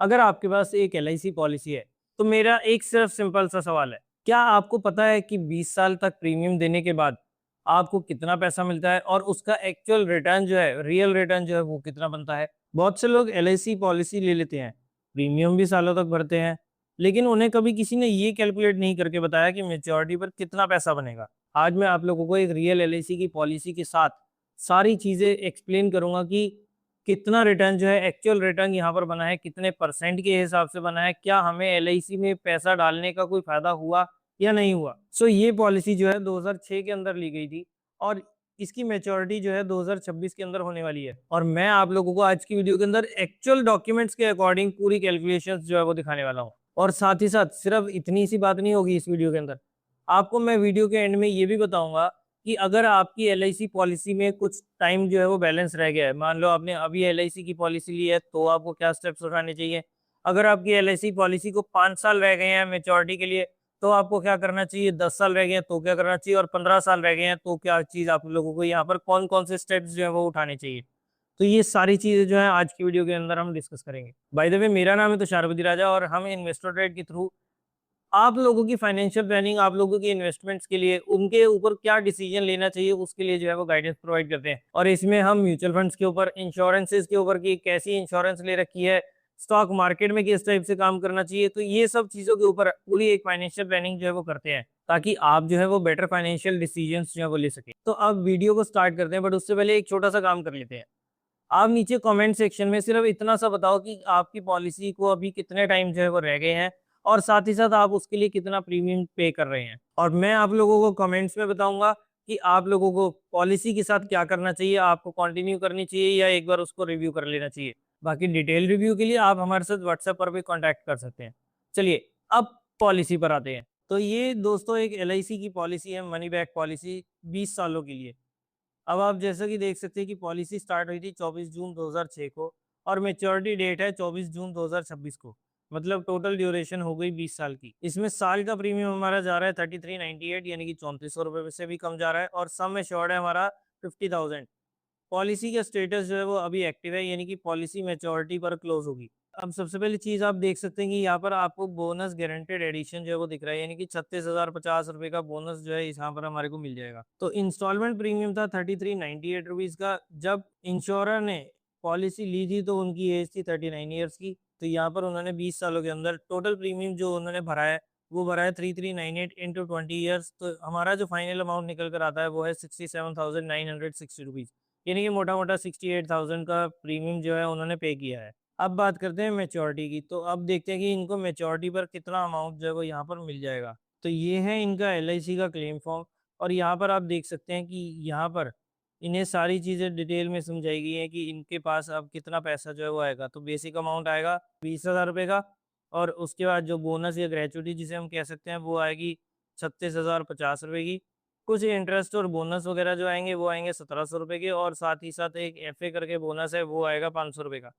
अगर आपके पास एक एलआईसी पॉलिसी है तो मेरा एक सिर्फ सिंपल सा सवाल है, क्या आपको पता है कि 20 साल तक प्रीमियम देने के बाद आपको कितना पैसा मिलता है और उसका एक्चुअल रिटर्न जो है, रियल रिटर्न जो है वो कितना बनता है। बहुत से लोग एलआईसी पॉलिसी ले लेते हैं, प्रीमियम भी सालों तक भरते हैं, लेकिन उन्हें कभी किसी ने ये कैलकुलेट नहीं करके बताया कि मेच्योरिटी पर कितना पैसा बनेगा। आज मैं आप लोगों को एक रियल एलआईसी की पॉलिसी के साथ सारी चीजें एक्सप्लेन करूंगा कि कितना रिटर्न जो है, एक्चुअल रिटर्न यहाँ पर बना है, कितने परसेंट के हिसाब से बना है, क्या हमें एलआईसी में पैसा डालने का कोई फायदा हुआ या नहीं हुआ। ये पॉलिसी जो है 2006 के अंदर ली गई थी और इसकी मैच्योरिटी जो है 2026 के अंदर होने वाली है। और मैं आप लोगों को आज की वीडियो के अंदर एक्चुअल डॉक्यूमेंट्स के अकॉर्डिंग पूरी कैलकुलेशंस जो है वो दिखाने वाला हूँ। और साथ ही साथ सिर्फ इतनी सी बात नहीं होगी इस वीडियो के अंदर, आपको मैं वीडियो के एंड में ये भी बताऊंगा कि अगर आपकी एलआईसी पॉलिसी में कुछ टाइम जो है वो बैलेंस रह गया है, मान लो आपने अभी एलआईसी की पॉलिसी ली है, तो आपको क्या स्टेप्स उठाने चाहिए। अगर आपकी एलआईसी पॉलिसी को 5 साल रह गए हैं मेच्योरिटी के लिए, तो आपको क्या करना चाहिए। 10 साल रह गए हैं तो क्या करना चाहिए, और 15 साल रह गए हैं तो क्या चीज आप लोगों को यहाँ पर कौन कौन से स्टेप्स जो है वो उठाने चाहिए। तो ये सारी चीजें जो है आज की वीडियो के अंदर हम डिस्कस करेंगे। बाय द वे, मेरा नाम है तुषारपति राजा और हम इन्वेस्टर ट्रेड के थ्रू आप लोगों की फाइनेंशियल प्लानिंग, आप लोगों की इन्वेस्टमेंट्स के लिए उनके ऊपर क्या डिसीजन लेना चाहिए उसके लिए जो है वो गाइडेंस प्रोवाइड करते हैं। और इसमें हम म्यूचुअल फंड्स के ऊपर, इंश्योरेंसेस के ऊपर की कैसी इंश्योरेंस ले रखी है, स्टॉक मार्केट में किस टाइप से काम करना चाहिए, तो ये सब चीजों के ऊपर पूरी एक फाइनेंशियल प्लानिंग जो है वो करते हैं, ताकि आप जो है वो बेटर फाइनेंशियल डिसीजंस जो है वो ले सके। तो अब वीडियो को स्टार्ट करते हैं, बट उससे पहले एक छोटा सा काम कर लेते हैं। आप नीचे कमेंट सेक्शन में सिर्फ इतना सा बताओ कि आपकी पॉलिसी को अभी कितने टाइम जो है वो रह गए हैं और साथ ही साथ आप उसके लिए कितना प्रीमियम पे कर रहे हैं। और मैं आप लोगों को कमेंट्स में बताऊंगा कि आप लोगों को पॉलिसी के साथ क्या करना चाहिए, आपको कंटिन्यू करनी चाहिए या एक बार उसको रिव्यू कर लेना चाहिए। बाकी डिटेल रिव्यू के लिए आप हमारे साथ व्हाट्सएप पर भी कॉन्टैक्ट कर सकते हैं। चलिए अब पॉलिसी पर आते हैं। तो ये दोस्तों एक एलआईसी की पॉलिसी है, मनी बैक पॉलिसी 20 सालों के लिए। अब आप जैसा कि देख सकते हैं कि पॉलिसी स्टार्ट हुई थी 24 जून 2006 को और मेच्योरिटी डेट है 24 जून 2026 को। मतलब टोटल ड्यूरेशन हो गई 20 साल की। इसमें साल का प्रीमियम हमारा जा रहा है 3398, यानी कि 3400 रुपये से भी कम जा रहा है, और सम एश्योर्ड है हमारा 50,000। पॉलिसी का स्टेटस जो है वो अभी एक्टिव है, यानी कि पॉलिसी मैच्योरिटी पर क्लोज होगी। अब सबसे पहली चीज आप देख सकते हैं कि यहाँ पर आपको बोनस गारंटेड एडिशन जो है वो दिख रहा है, यानी कि 36,050 रुपए का बोनस जो है यहाँ पर हमारे को मिल जाएगा। तो इंस्टॉलमेंट प्रीमियम था 3398 रुपीज का। जब इंश्योरर ने पॉलिसी ली थी तो उनकी एज थी 39 ईयर्स की। तो यहाँ पर उन्होंने 20 सालों के अंदर टोटल प्रीमियम जो उन्होंने भरा है वो भरा है 3398 इंटू 20 ईयर्स। तो हमारा जो फाइनल अमाउंट निकल कर आता है वो है 67,960 रुपीज, यानी कि मोटा मोटा 68,000 का प्रीमियम जो है उन्होंने पे किया है। अब बात करते हैं मेच्योरिटी की। तो अब देखते हैं कि इनको मेच्योरिटी पर कितना अमाउंट जो है वो यहाँ पर मिल जाएगा। तो ये है इनका एलआईसी का क्लेम फॉर्म, और यहाँ पर आप देख सकते हैं कि यहाँ पर इन्हें सारी चीज़ें डिटेल में समझाई गई हैं कि इनके पास अब कितना पैसा जो है वो आएगा। तो बेसिक अमाउंट आएगा 20,000 रुपये का, और उसके बाद जो बोनस या ग्रेचुइटी जिसे हम कह सकते हैं वो आएगी 36,050 रुपये की। कुछ इंटरेस्ट और बोनस वगैरह जो आएंगे वो आएंगे 1,700 रुपये के, और साथ ही साथ एक एफए करके बोनस है वो आएगा 500 रुपये का।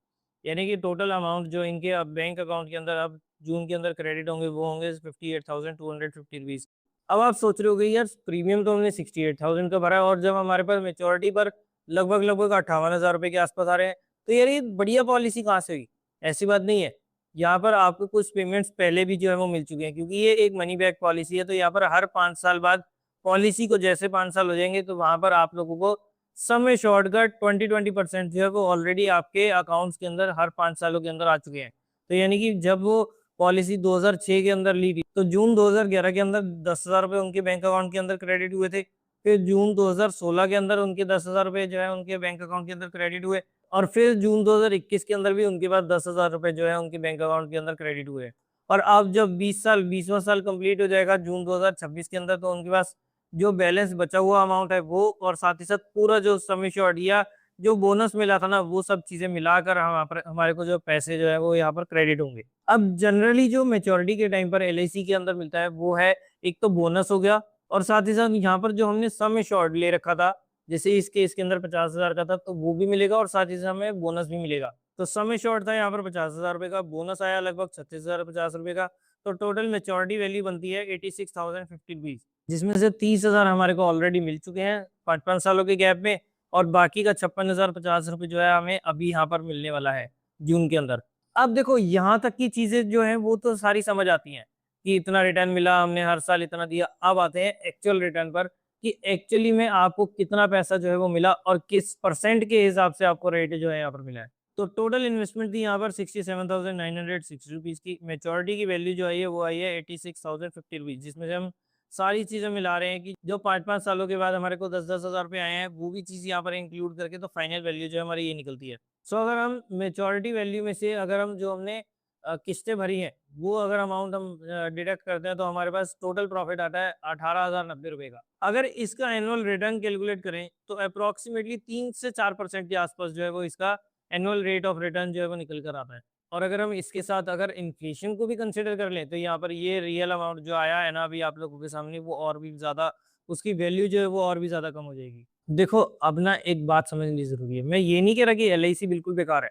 यानी कि टोटल अमाउंट जो इनके अब बैंक अकाउंट के अंदर अब जून के अंदर क्रेडिट होंगे वो होंगे 58,250 रुपीज। अब आप सोच रहे हो यार, प्रीमियम तो हमने 68,000 का भरा है और जब हमारे पास मेच्योरिटी पर लगभग लगभग 58,000 रुपये के आसपास आ रहे हैं, तो यार ये बढ़िया पॉलिसी कहाँ से हुई। ऐसी बात नहीं है, यहाँ पर आपको कुछ पेमेंट्स पहले भी जो है वो मिल चुके हैं, क्योंकि ये एक मनी बैक पॉलिसी है। तो यहाँ पर हर 5 साल बाद पॉलिसी को जैसे 5 साल हो जाएंगे तो वहां पर आप लोगों को समय शॉर्टकट 20% जो है वो ऑलरेडी आपके अकाउंट्स के अंदर हर 5 सालों के अंदर आ चुके हैं। तो यानी कि जब वो पॉलिसी 2006 के अंदर ली थी तो जून 2011 के अंदर 10,000 रुपये उनके बैंक अकाउंट के अंदर क्रेडिट हुए थे। फिर जून 2016 के अंदर उनके 10,000 रुपये जो है उनके बैंक अकाउंट के अंदर क्रेडिट हुए, और फिर जून 2021 के अंदर भी उनके पास 10,000 रुपये जो है उनके बैंक अकाउंट के अंदर क्रेडिट हुए। और अब जब 20वां साल कंप्लीट हो जाएगा जून 2026 के अंदर, तो उनके पास जो बैलेंस बचा हुआ अमाउंट है वो, और साथ ही साथ पूरा जो सम एश्योर्ड या जो बोनस मिला था ना, वो सब चीजें मिलाकर हमारे को जो पैसे जो है वो यहाँ पर क्रेडिट होंगे। अब जनरली जो मेच्योरिटी के टाइम पर एलआईसी के अंदर मिलता है वो है, एक तो बोनस हो गया, और साथ ही साथ यहाँ पर जो हमने सम एश्योर्ड ले रखा था, जैसे इसके अंदर 50,000 का था, तो वो भी मिलेगा और साथ ही साथ हमें बोनस भी मिलेगा। तो सम एश्योर्ड था यहाँ पर 50,000 रुपये का, बोनस आया लगभग 36,050 रुपये का। तो टोटल मेच्योरिटी वैल्यू बनती है 86,050 रुपीज, जिसमें से 30,000 हमारे को ऑलरेडी मिल चुके हैं 5 सालों के गैप में, और बाकी का 56,050 रुपये जो है हमें अभी यहाँ पर मिलने वाला है जून के अंदर। अब देखो यहाँ तक की चीजें जो है वो तो सारी समझ आती हैं कि इतना रिटर्न मिला, हमने हर साल इतना दिया। अब आते हैं एक्चुअल रिटर्न पर कि एक्चुअली में आपको कितना पैसा जो है वो मिला और किस परसेंट के हिसाब से आपको रेट जो है यहाँ पर मिला है। तो टोटल इन्वेस्टमेंट थी यहाँ पर 67,960 रुपीज की। मेच्योरिटी की वैल्यू जो आई है वो आई है 86,050 रुपीज, जिसमें से हम सारी चीजें मिला रहे हैं कि जो 5-5 सालों के बाद हमारे को 10-10 हजार रुपये आए हैं, वो भी चीज यहाँ पर इंक्लूड करके तो फाइनल वैल्यू जो है हमारी ये निकलती है। सो अगर हम मेच्योरिटी वैल्यू में से अगर हम जो हमने किस्तें भरी हैं वो अगर अमाउंट हम डिडक्ट करते हैं तो हमारे पास टोटल प्रॉफिट आता है 18,090 रुपए का। अगर इसका एनुअल रिटर्न कैलकुलेट करें तो अप्रोक्सीमेटली 3 से 4% के आसपास जो है वो इसका एनुअल रेट ऑफ रिटर्न जो है वो निकल कर आता है। और अगर हम इसके साथ अगर इन्फ्लेशन को भी कंसिडर कर लें तो यहाँ पर ये रियल अमाउंट जो आया है ना अभी आप लोगों के सामने, वो और भी ज्यादा उसकी वैल्यू जो है वो और भी ज्यादा कम हो जाएगी। देखो अब ना एक बात समझनी जरूरी है, मैं ये नहीं कह रहा कि LIC बिल्कुल बेकार है।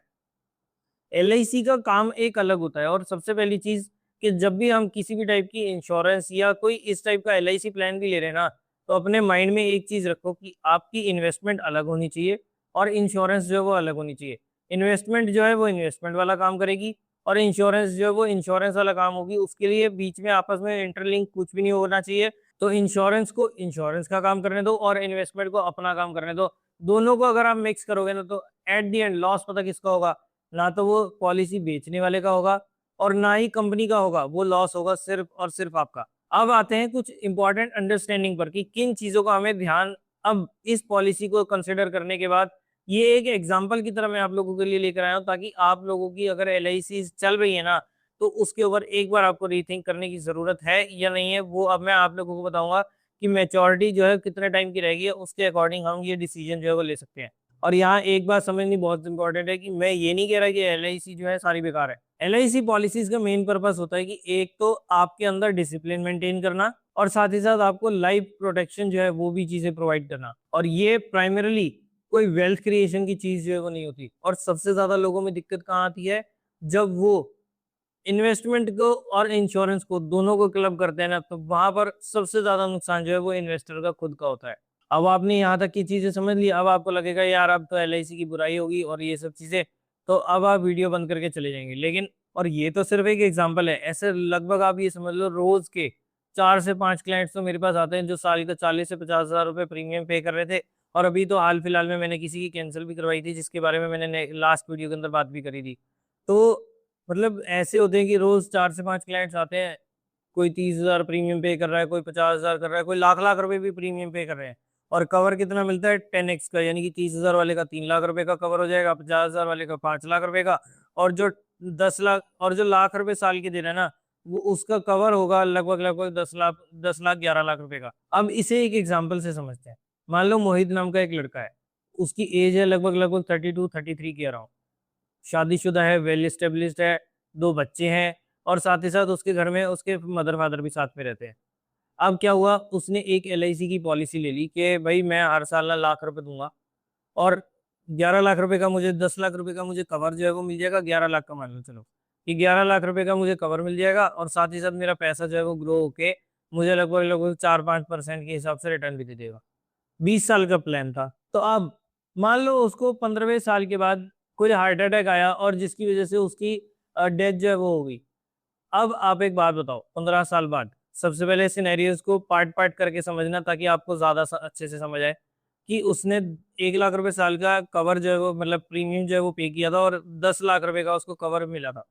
LIC का काम एक अलग होता है। और सबसे पहली चीज कि जब भी हम किसी भी टाइप की इंश्योरेंस या कोई इस टाइप का LIC प्लान भी ले रहे हैं ना, तो अपने माइंड में एक चीज रखो कि आपकी इन्वेस्टमेंट अलग होनी चाहिए और इंश्योरेंस जो है वो अलग होनी चाहिए। इन्वेस्टमेंट जो है वो इन्वेस्टमेंट वाला काम करेगी और इंश्योरेंस जो है वो इंश्योरेंस वाला काम होगी। उसके लिए बीच में आपस में इंटरलिंक कुछ भी नहीं होना चाहिए। तो इंश्योरेंस को इंश्योरेंस का काम करने दो और इन्वेस्टमेंट को अपना काम करने दो। दोनों को अगर आप मिक्स करोगे ना तो एट दी एंड लॉस पता किसका होगा? ना तो वो पॉलिसी बेचने वाले का होगा और ना ही कंपनी का होगा, वो लॉस होगा सिर्फ और सिर्फ आपका। अब आते हैं कुछ इंपॉर्टेंट अंडरस्टैंडिंग पर कि किन चीजों का हमें ध्यान अब इस पॉलिसी को कंसिडर करने के बाद। ये एक एग्जांपल की तरह मैं आप लोगों के लिए लेकर आया हूँ ताकि आप लोगों की अगर LIC चल रही है ना तो उसके ऊपर एक बार आपको रीथिंक करने की जरूरत है या नहीं है, वो अब मैं आप लोगों को बताऊंगा कि मैच्योरिटी जो है कितने टाइम की रहेगी, उसके अकॉर्डिंग हम ये डिसीजन जो है वो ले सकते हैं। और यहाँ एक बात समझनी बहुत इंपॉर्टेंट है कि मैं ये नहीं कह रहा कि LIC जो है सारी बेकार है। LIC पॉलिसीज का मेन पर्पस होता है कि एक तो आपके अंदर डिसिप्लिन मेंटेन करना और साथ ही साथ आपको लाइफ प्रोटेक्शन जो है वो भी चीजें प्रोवाइड करना। और ये प्राइमरली कोई वेल्थ क्रिएशन की चीज जो है वो नहीं होती। और सबसे ज्यादा लोगों में दिक्कत कहाँ आती है? जब वो इन्वेस्टमेंट को और इंश्योरेंस को दोनों को क्लब करते हैं ना, तो वहां पर सबसे ज्यादा नुकसान जो है वो इन्वेस्टर का खुद का होता है। अब आपने यहाँ तक की चीजें समझ ली, अब आपको लगेगा यार अब तो LIC की बुराई होगी और ये सब चीजें, तो अब आप वीडियो बंद करके चले जाएंगे। लेकिन और ये तो सिर्फ एक एग्जांपल है, ऐसे लगभग आप ये समझ लो रोज के 4 से 5 क्लाइंट्स तो मेरे पास आते हैं जो साल का 40 से 50 हजार रुपए प्रीमियम पे कर रहे थे। और अभी तो हाल फिलहाल में मैंने किसी की कैंसिल भी करवाई थी जिसके बारे में मैंने लास्ट वीडियो के अंदर बात भी करी थी। तो मतलब ऐसे होते हैं कि रोज 4 से 5 क्लाइंट्स आते हैं, कोई 30 हजार प्रीमियम पे कर रहा है, कोई 50 हजार कर रहा है, कोई लाख लाख रुपए भी प्रीमियम पे कर रहे हैं। और कवर कितना मिलता है? 10x का, यानी कि 30 हजार वाले का 3 लाख रुपए का कवर हो जाएगा, 50 हजार वाले का 5 लाख रुपए का। और जो 10 लाख और जो लाख रुपए साल के दे रहे हैं ना, वो उसका कवर होगा लगभग लगभग 10 लाख, 10 लाख 11 लाख रुपए का। अब इसे एक एग्जाम्पल से समझते हैं। मान लो मोहित नाम का एक लड़का है, उसकी एज है लगभग लगभग 32-33 के अराउंड, शादीशुदा है, वेल एस्टेब्लिश्ड है, 2 बच्चे हैं और साथ ही साथ उसके घर में उसके मदर फादर भी साथ में रहते हैं। अब क्या हुआ, उसने एक LIC की पॉलिसी ले ली कि भाई मैं हर साल ना लाख रुपए दूंगा और 11 लाख रुपए का मुझे, 10 लाख रुपए का मुझे कवर जो है वो मिल जाएगा। 11 लाख का मान लो चलो कि 11 लाख रुपए का मुझे कवर मिल जाएगा और साथ ही साथ मेरा पैसा जो है वो ग्रो होके मुझे लगभग लगभग 4-5% के हिसाब से रिटर्न भी दे देगा। 20 साल का प्लान था। तो अब मान लो उसको 15वें साल के बाद कोई हार्ट अटैक आया और जिसकी वजह से उसकी डेथ जो है वो हो गई। अब आप एक बात बताओ, 15 साल बाद, सबसे पहले सिनेरियोज को पार्ट पार्ट करके समझना ताकि आपको ज्यादा अच्छे से समझ आए कि उसने 1 लाख रुपए साल का कवर जो है वो मतलब प्रीमियम जो है वो पे किया था और 10 लाख रुपए का उसको कवर मिला था।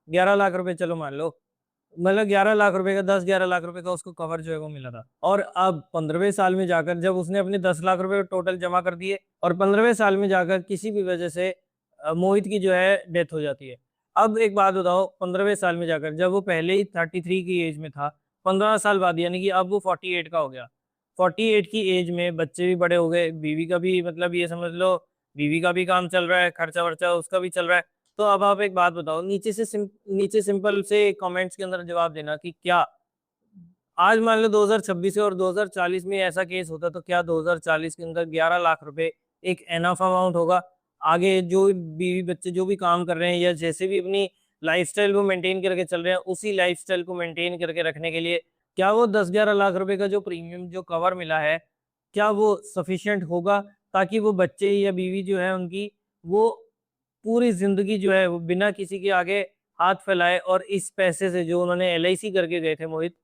11 लाख रुपए चलो मान लो, मतलब 11 लाख रुपए का 10-11 लाख रुपए का उसको कवर जो है वो मिला था। और अब 15वें साल में जाकर जब उसने अपने 10 लाख रुपए टोटल जमा कर दिए और 15वें साल में जाकर किसी भी वजह से मोहित की जो है डेथ हो जाती है। अब एक बात बताओ, 15वें साल में जाकर जब वो पहले ही 33 की एज में था, 15 साल बाद यानी कि अब वो 48 का हो गया। 48 की एज में बच्चे भी बड़े हो गए, बीवी का भी मतलब ये समझ लो, बीवी का भी काम चल रहा है, खर्चा वर्चा उसका भी चल रहा है। तो अब आप एक बात बताओ, नीचे सिंपल से कमेंट्स के अंदर जवाब देना कि क्या आज मान लो 2026 है और 2040 में ऐसा केस होता तो क्या 2040 के अंदर 11 लाख रुपए एक एनफ अमाउंट होगा? आगे जो बीवी बच्चे जो भी काम कर रहे हैं या जैसे भी अपनी लाइफस्टाइल को मेंटेन करके चल रहे हैं, उसी लाइफस्टाइल को मेंटेन करके रखने के लिए क्या वो 10-11 लाख रुपए का जो प्रीमियम जो कवर मिला है, क्या वो सफिशिएंट होगा ताकि वो बच्चे या बीवी जो है उनकी वो पूरी जिंदगी जो है वो बिना किसी के आगे हाथ फैलाए और इस पैसे से जो उन्होंने एलआईसी करके गए थे मोहित,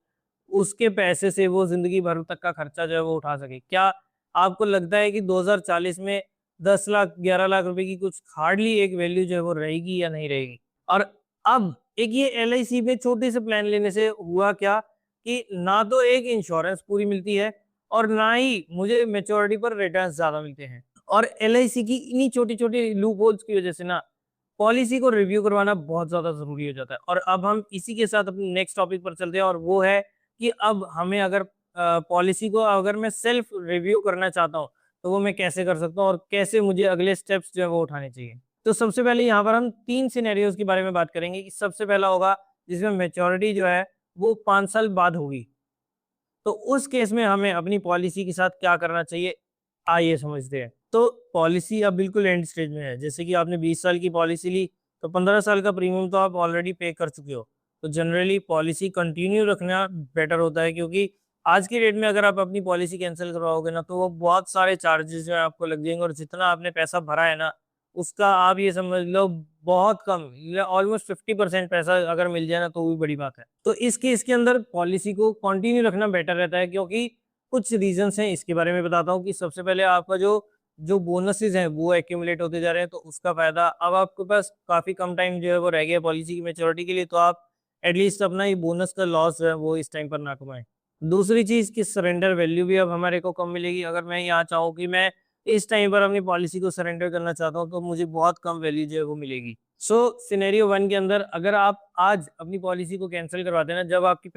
उसके पैसे से वो जिंदगी भर तक का खर्चा जो है वो उठा सके। क्या आपको लगता है कि 2040 में 10 लाख 11 लाख रुपए की कुछ हार्डली एक वैल्यू जो है वो रहेगी या नहीं रहेगी? और अब एक ये एलआईसी में छोटे से प्लान लेने से हुआ क्या कि ना तो एक इंश्योरेंस पूरी मिलती है और ना ही मुझे मैच्योरिटी पर रिटर्न ज्यादा मिलते हैं। और एलआईसी की इन्हीं छोटी छोटी लूप होल्स की वजह से ना पॉलिसी को रिव्यू करवाना बहुत ज्यादा जरूरी हो जाता है। और अब हम इसी के साथ अपने नेक्स्ट टॉपिक पर चलते हैं और वो है कि अब हमें अगर पॉलिसी को अगर मैं सेल्फ रिव्यू करना चाहता हूँ तो वो मैं कैसे कर सकता हूँ और कैसे मुझे अगले स्टेप्स जो है वो उठाने चाहिए। तो सबसे पहले यहाँ पर हम 3 सिनेरियोज के बारे में बात करेंगे कि सबसे पहला होगा जिसमें मैच्योरिटी जो है वो 5 साल बाद होगी। तो उस केस में हमें अपनी पॉलिसी के साथ क्या करना चाहिए, आइए समझते हैं। तो पॉलिसी अब बिल्कुल एंड स्टेज में है। जैसे कि आपने 20 साल की पॉलिसी ली तो 15 साल का प्रीमियम तो आप ऑलरेडी पे कर चुके हो। तो जनरली पॉलिसी कंटिन्यू रखना बेटर होता है, क्योंकि आज की डेट में अगर आप अपनी पॉलिसी कैंसिल करवाओगे ना तो वो बहुत सारे चार्जेस जो है आपको लग जाएंगे और जितना आपने पैसा भरा है ना उसका आप ये समझ लो बहुत कम, ऑलमोस्ट 50% पैसा अगर मिल जाए ना तो वो भी बड़ी बात है। तो इस केस के अंदर पॉलिसी को कंटिन्यू रखना बेटर रहता है, क्योंकि कुछ रीजंस हैं इसके बारे में बताता हूँ। कि सबसे पहले आपका जो जो बोनसेस हैं वो एक्यूमुलेट होते जा रहे हैं, तो उसका फायदा अब आपके पास काफी कम टाइम जो है वो रह गया पॉलिसी की मेच्योरिटी के लिए, तो आप एटलीस्ट अपना ये बोनस का लॉस जो है वो इस टाइम पर ना कमाएं। दूसरी चीज की सरेंडर वैल्यू भी अब हमारे को कम मिलेगी। अगर मैं यहाँ चाहूँ कि मैं इस टाइम पर अपनी पॉलिसी को सरेंडर करना चाहता हूँ तो मुझे बहुत कम वैल्यू जो है वो मिलेगी। सो सिनेरियो 1 के अंदर अगर आप आज अपनी पॉलिसी को कैंसिल करवाते हैं ना, जब आपकी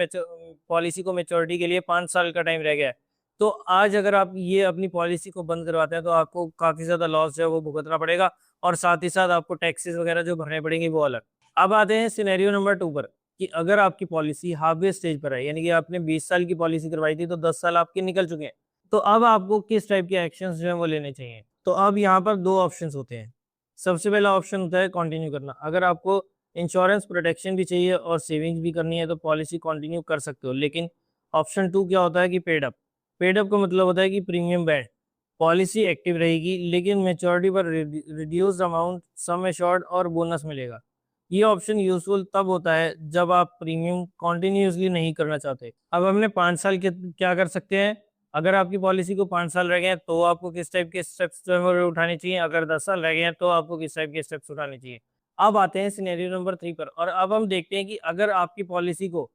पॉलिसी को मेच्योरिटी के लिए 5 साल का टाइम रह गया है, तो आज अगर आप ये अपनी पॉलिसी को बंद करवाते हैं तो आपको काफी ज्यादा लॉस जो है वो भुगतना पड़ेगा और साथ ही साथ आपको टैक्सेस वगैरह जो भरने पड़ेंगे वो अलग। अब आते हैं सिनेरियो नंबर 2 पर कि अगर आपकी पॉलिसी हाफवे स्टेज पर है, यानी कि आपने 20 साल की पॉलिसी करवाई थी तो 10 साल आपके निकल चुके हैं, तो अब आपको किस टाइप के एक्शंस जो है वो लेने चाहिए। तो अब यहाँ पर 2 ऑप्शंस होते हैं। सबसे पहला ऑप्शन होता है कंटिन्यू करना। अगर आपको इंश्योरेंस प्रोटेक्शन भी चाहिए और सेविंग्स भी करनी है तो पॉलिसी कंटिन्यू कर सकते हो। लेकिन ऑप्शन 2 क्या होता है कि पेड अप। पेड अप का मतलब होता है कि प्रीमियम बैंड, पॉलिसी एक्टिव रहेगी लेकिन मेच्योरिटी पर रिड्यूस्ड अमाउंट, सम एश्योर्ड और बोनस मिलेगा। ये ऑप्शन यूजफुल तब होता है जब आप प्रीमियम कॉन्टिन्यूसली नहीं करना चाहते। अब हमने 5 साल के क्या कर सकते हैं। अगर आपकी पॉलिसी को 5 साल रह गए हैं तो आपको किस टाइप के स्टेप्स जो है वो उठाने चाहिए। अगर 10 साल रह गए हैं तो आपको किस टाइप के स्टेप्स उठाने चाहिए। अब आते हैं सिनेरियो नंबर 3 पर और अब हम देखते हैं कि अगर आपकी पॉलिसी को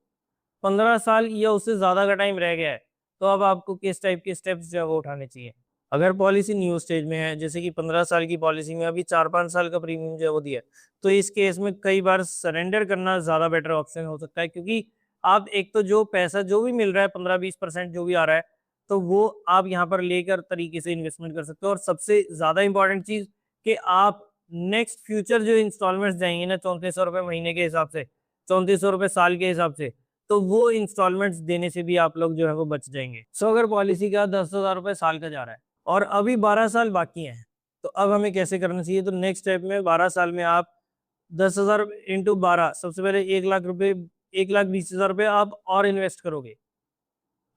15 साल या उससे ज्यादा का टाइम रह गया है तो अब आपको किस टाइप के स्टेप्स जो है वो उठाने चाहिए। अगर पॉलिसी न्यू स्टेज में है, जैसे कि 15 साल की पॉलिसी में अभी 4-5 साल का प्रीमियम जो है वो दिया है, तो इस केस में कई बार सरेंडर करना ज्यादा बेटर ऑप्शन हो सकता है, क्योंकि आप एक तो जो पैसा जो भी मिल रहा है 15-20% जो भी आ रहा है तो वो आप यहाँ पर लेकर तरीके से इन्वेस्टमेंट कर सकते हो। और सबसे ज्यादा इंपॉर्टेंट चीज कि आप नेक्स्ट फ्यूचर जो इंस्टॉलमेंट्स जाएंगे ना 3400 रुपये महीने के हिसाब से, 3400 रुपये साल के हिसाब से, तो वो इंस्टॉलमेंट्स देने से भी आप लोग जो है वो बच जाएंगे। सो अगर पॉलिसी का 10,000 रुपये साल का जा रहा है और अभी 12 साल बाकी हैं, तो अब हमें कैसे करना चाहिए। तो नेक्स्ट स्टेप में 12 साल में आप 10,000 इंटू 12, सबसे पहले 1 लाख रुपए, 1,20,000 रुपये आप और इन्वेस्ट करोगे।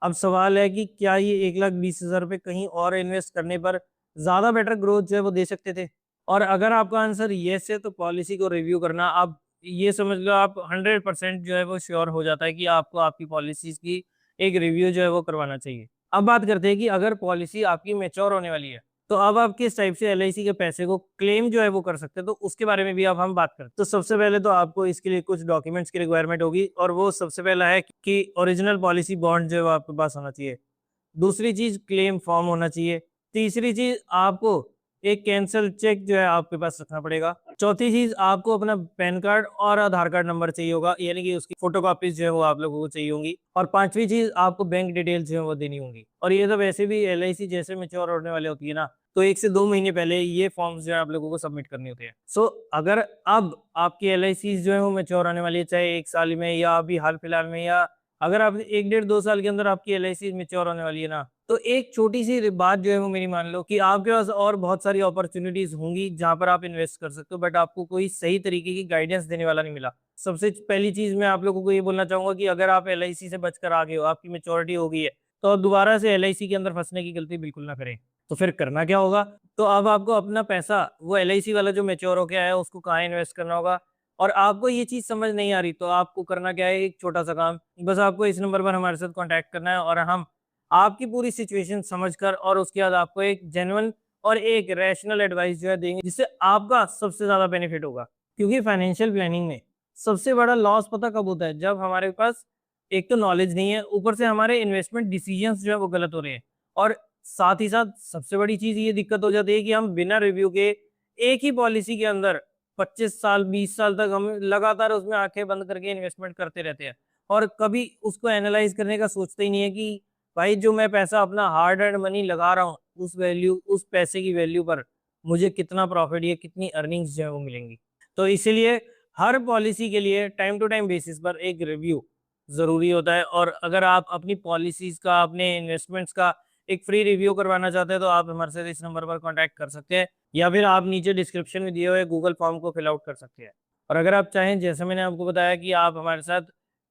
अब सवाल है कि क्या ये 1,20,000 रुपये कहीं और इन्वेस्ट करने पर ज्यादा बेटर ग्रोथ जो है वो दे सकते थे। और अगर आपका आंसर येस है तो पॉलिसी को रिव्यू करना, आप ये समझ लो आप 100% जो है वो श्योर हो जाता है कि आपको आपकी पॉलिसीज की एक रिव्यू जो है वो करवाना चाहिए। अब बात करते हैं कि अगर पॉलिसी आपकी मेच्योर होने वाली है तो अब आप किस टाइप से एलआईसी के पैसे को क्लेम जो है वो कर सकते हैं, तो उसके बारे में भी अब हम बात करते हैं। तो सबसे पहले तो आपको इसके लिए कुछ डॉक्यूमेंट्स की रिक्वायरमेंट होगी और वो सबसे पहला है कि ओरिजिनल पॉलिसी बॉन्ड जो है वो आपके पास होना चाहिए। दूसरी चीज क्लेम फॉर्म होना चाहिए। तीसरी चीज आपको एक कैंसल चेक जो है आपके पास रखना पड़ेगा। चौथी चीज आपको अपना पैन कार्ड और आधार कार्ड नंबर चाहिए होगा, यानी कि उसकी फोटोकॉपीज जो है वो आप लोगों को चाहिए होंगी। और पांचवी चीज आपको बैंक डिटेल्स जो है वो देनी होंगी। और ये तो वैसे भी एलआईसी जैसे मैच्योर होने वाले होती है ना, तो 1 से 2 महीने पहले ये फॉर्म्स जो है आप लोगों को सबमिट करने होते हैं। सो अगर अब आपकी एलआईसी जो है वो मैच्योर होने वाली है, चाहे 1 साल में या अभी हाल फिलहाल में, या अगर आप 1 डेढ़ 2 साल के अंदर आपकी एलआईसी मैच्योर होने वाली है ना, तो एक छोटी सी बात जो है वो मेरी मान लो कि आपके पास और बहुत सारी अपॉर्चुनिटीज होंगी जहां पर आप इन्वेस्ट कर सकते हो, बट आपको कोई सही तरीके की गाइडेंस देने वाला नहीं मिला। सबसे पहली चीज मैं आप लोगों को ये बोलना चाहूंगा कि अगर आप एलआईसी से बचकर आ गए हो, आपकी मेच्योरिटी हो गई है, तो अब दोबारा से एलआईसी के अंदर फंसने की गलती बिल्कुल ना करें। तो फिर करना क्या होगा। तो अब आपको अपना पैसा वो एलआईसी वाला जो मैच्योर हो गया है उसको कहाँ इन्वेस्ट करना होगा, और आपको ये चीज समझ नहीं आ रही, तो आपको करना क्या है, एक छोटा सा काम, बस आपको इस नंबर पर हमारे साथ कांटेक्ट करना है और हम आपकी पूरी सिचुएशन समझकर और उसके बाद आपको एक जेन्युइन और एक रैशनल एडवाइस जो है देंगे, जिससे आपका सबसे ज्यादा बेनिफिट होगा। क्योंकि फाइनेंशियल प्लानिंग में सबसे बड़ा लॉस पता कब होता है, जब हमारे पास एक तो नॉलेज नहीं है, ऊपर से हमारे इन्वेस्टमेंट डिसीजंस जो है वो गलत हो रहे हैं, और साथ ही साथ सबसे बड़ी चीज ये दिक्कत हो जाती है कि हम बिना रिव्यू के एक ही पॉलिसी के अंदर 25 साल 20 साल तक हम लगातार उसमें आंखें बंद करके इन्वेस्टमेंट करते रहते हैं, और कभी उसको एनालाइज करने का सोचते ही नहीं है कि भाई जो मैं पैसा अपना हार्ड अर्न मनी लगा रहा हूँ, उस पैसे की वैल्यू पर मुझे कितना प्रॉफिट या कितनी अर्निंग्स जो है वो मिलेंगी। तो इसीलिए हर पॉलिसी के लिए टाइम टू टाइम बेसिस पर एक रिव्यू जरूरी होता है, और अगर आप अपनी पॉलिसीज का, अपने इन्वेस्टमेंट्स का एक फ्री रिव्यू करवाना चाहते हैं तो आप हमारे साथ इस नंबर पर कांटेक्ट कर सकते हैं, या फिर आप नीचे डिस्क्रिप्शन में दिए हुए गूगल फॉर्म को फिल आउट कर सकते हैं। और अगर आप चाहें, जैसे मैंने आपको बताया, कि आप हमारे साथ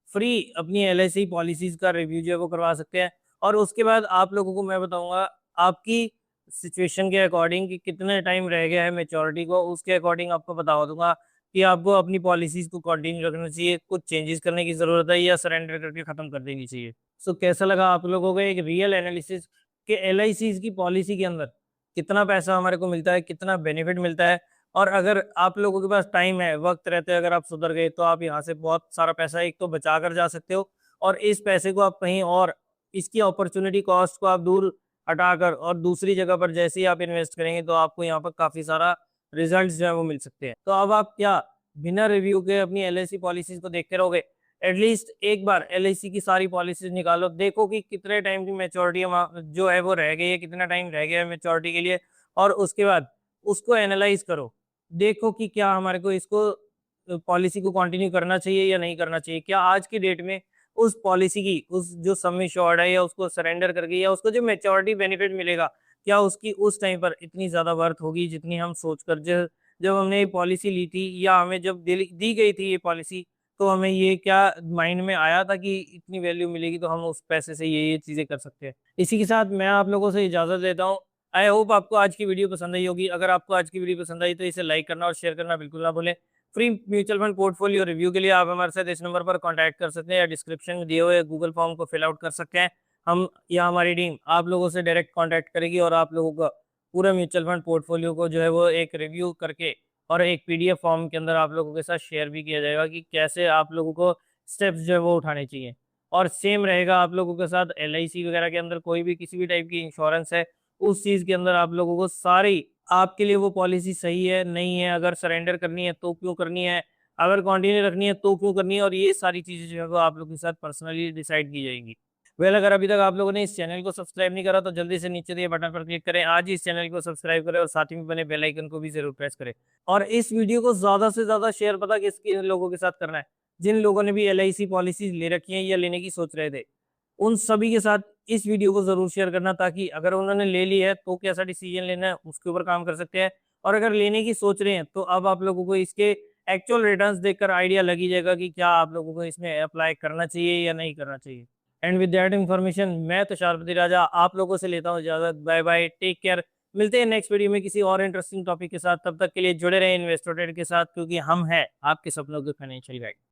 फ्री अपनी एलआईसी पॉलिसीज का रिव्यू जो है वो करवा सकते हैं, और उसके बाद आप लोगों को मैं बताऊंगा आपकी सिचुएशन के अकॉर्डिंग कि कितने टाइम रह गया है मेच्योरिटी को, उसके अकॉर्डिंग आपको बता दूंगा कि आपको अपनी पॉलिसीज को कंटिन्यू रखना चाहिए, कुछ चेंजेस करने की जरूरत है, या सरेंडर करके खत्म कर देनी चाहिए। सो कैसा लगा आप लोगों को एक रियल एनालिसिस कि एलआईसी की पॉलिसी के अंदर कितना पैसा हमारे को मिलता है, कितना बेनिफिट मिलता है, और अगर आप लोगों के पास टाइम है, वक्त रहते, अगर आप सुधर गए तो आप यहाँ से बहुत सारा पैसा एक तो बचा कर जा सकते हो, और इस पैसे को आप कहीं और, इसकी अपॉर्चुनिटी कॉस्ट को आप दूर हटाकर और दूसरी जगह पर जैसे ही आप इन्वेस्ट करेंगे तो आपको यहाँ पर काफी सारा रिजल्ट जो है वो मिल सकते हैं। तो अब आप क्या बिना रिव्यू के अपनी एलआईसी पॉलिसीज को देखते रहोगे? एटलीस्ट एक बार एलआईसी की सारी पॉलिसीज निकालो, देखो कि कितने टाइम की मेच्योरिटी जो है वो रह गई है, कितना टाइम रह गया है मेच्योरिटी के लिए, और उसके बाद उसको एनालाइज करो, देखो कि क्या हमारे को इसको पॉलिसी को कंटिन्यू करना चाहिए या नहीं करना चाहिए। क्या आज की डेट में उस पॉलिसी की, उस जो सम एश्योर्ड है, या उसको सरेंडर करके, या उसको जो मेच्योरिटी बेनिफिट मिलेगा, क्या उसकी उस टाइम पर इतनी ज्यादा वर्थ होगी जितनी हम सोचकर जब हमने ये पॉलिसी ली थी, या हमें जब दी गई थी ये पॉलिसी, तो हमें ये क्या माइंड में आया था कि इतनी वैल्यू मिलेगी तो हम उस पैसे से ये चीजें कर सकते हैं। इसी के साथ मैं आप लोगों से इजाजत लेता हूँ। आई होप आपको आज की वीडियो पसंद आई होगी। अगर आपको आज की वीडियो पसंद आई तो इसे लाइक करना और शेयर करना बिल्कुल ना भूलें। Free mutual fund portfolio review के लिए आप हमारे साथ इस नंबर पर कांटेक्ट कर सकते हैं, या डिस्क्रिप्शन में दिए हुए गूगल फॉर्म को फिल आउट कर सकते हैं। हम या हमारी टीम आप लोगों से डायरेक्ट कांटेक्ट करेगी, और आप लोगों का पूरा म्यूचुअल फंड पोर्टफोलियो को जो है वो एक रिव्यू करके और एक पीडीएफ फॉर्म के अंदर आप लोगों के साथ शेयर भी किया जाएगा कि कैसे आप लोगों को स्टेप्स जो है वो उठाने चाहिए। और सेम रहेगा आप लोगों के साथ एलआईसी वगैरह के अंदर, कोई भी किसी भी टाइप की इंश्योरेंस है, उस चीज के अंदर आप लोगों को सारी आपके लिए वो पॉलिसी सही है नहीं है, अगर सरेंडर करनी है तो क्यों करनी है, अगर कंटिन्यू रखनी है तो क्यों करनी है, और ये सारी चीजें जो है वो आप लोगों के साथ पर्सनली डिसाइड की जाएंगी। वेल, अगर अभी तक आप लोगों ने इस चैनल को सब्सक्राइब नहीं करा तो जल्दी से नीचे दिए बटन पर क्लिक करें, आज ही इस चैनल को सब्सक्राइब करें और साथ ही में बने बेल आइकन को भी जरूर प्रेस करें। और इस वीडियो को ज्यादा से ज्यादा शेयर पता किन लोगों के साथ करना है, जिन लोगों ने भी एलआईसी पॉलिसीज ले रखी है या लेने की सोच रहे थे, उन सभी के साथ इस वीडियो को जरूर शेयर करना, ताकि अगर उन्होंने ले ली है तो कैसा डिसीजन लेना है उसके ऊपर काम कर सकते हैं, और अगर लेने की सोच रहे हैं तो अब आप लोगों को इसके एक्चुअल रिटर्न्स देखकर आइडिया लग ही जाएगा कि क्या आप लोगों को इसमें अप्लाई करना चाहिए या नहीं करना चाहिए। एंड विद दैट इन्फॉर्मेशन, मैं तुषारपति राजा आप लोगों से लेता हूँ इजाजत। Bye bye, take care. मिलते हैं नेक्स्ट वीडियो में किसी और इंटरेस्टिंग टॉपिक के साथ। तब तक के लिए जुड़े रहे इन्वेस्टर के साथ, क्योंकि हम हैं आपके सपनों के फाइनेंशियल गाइड।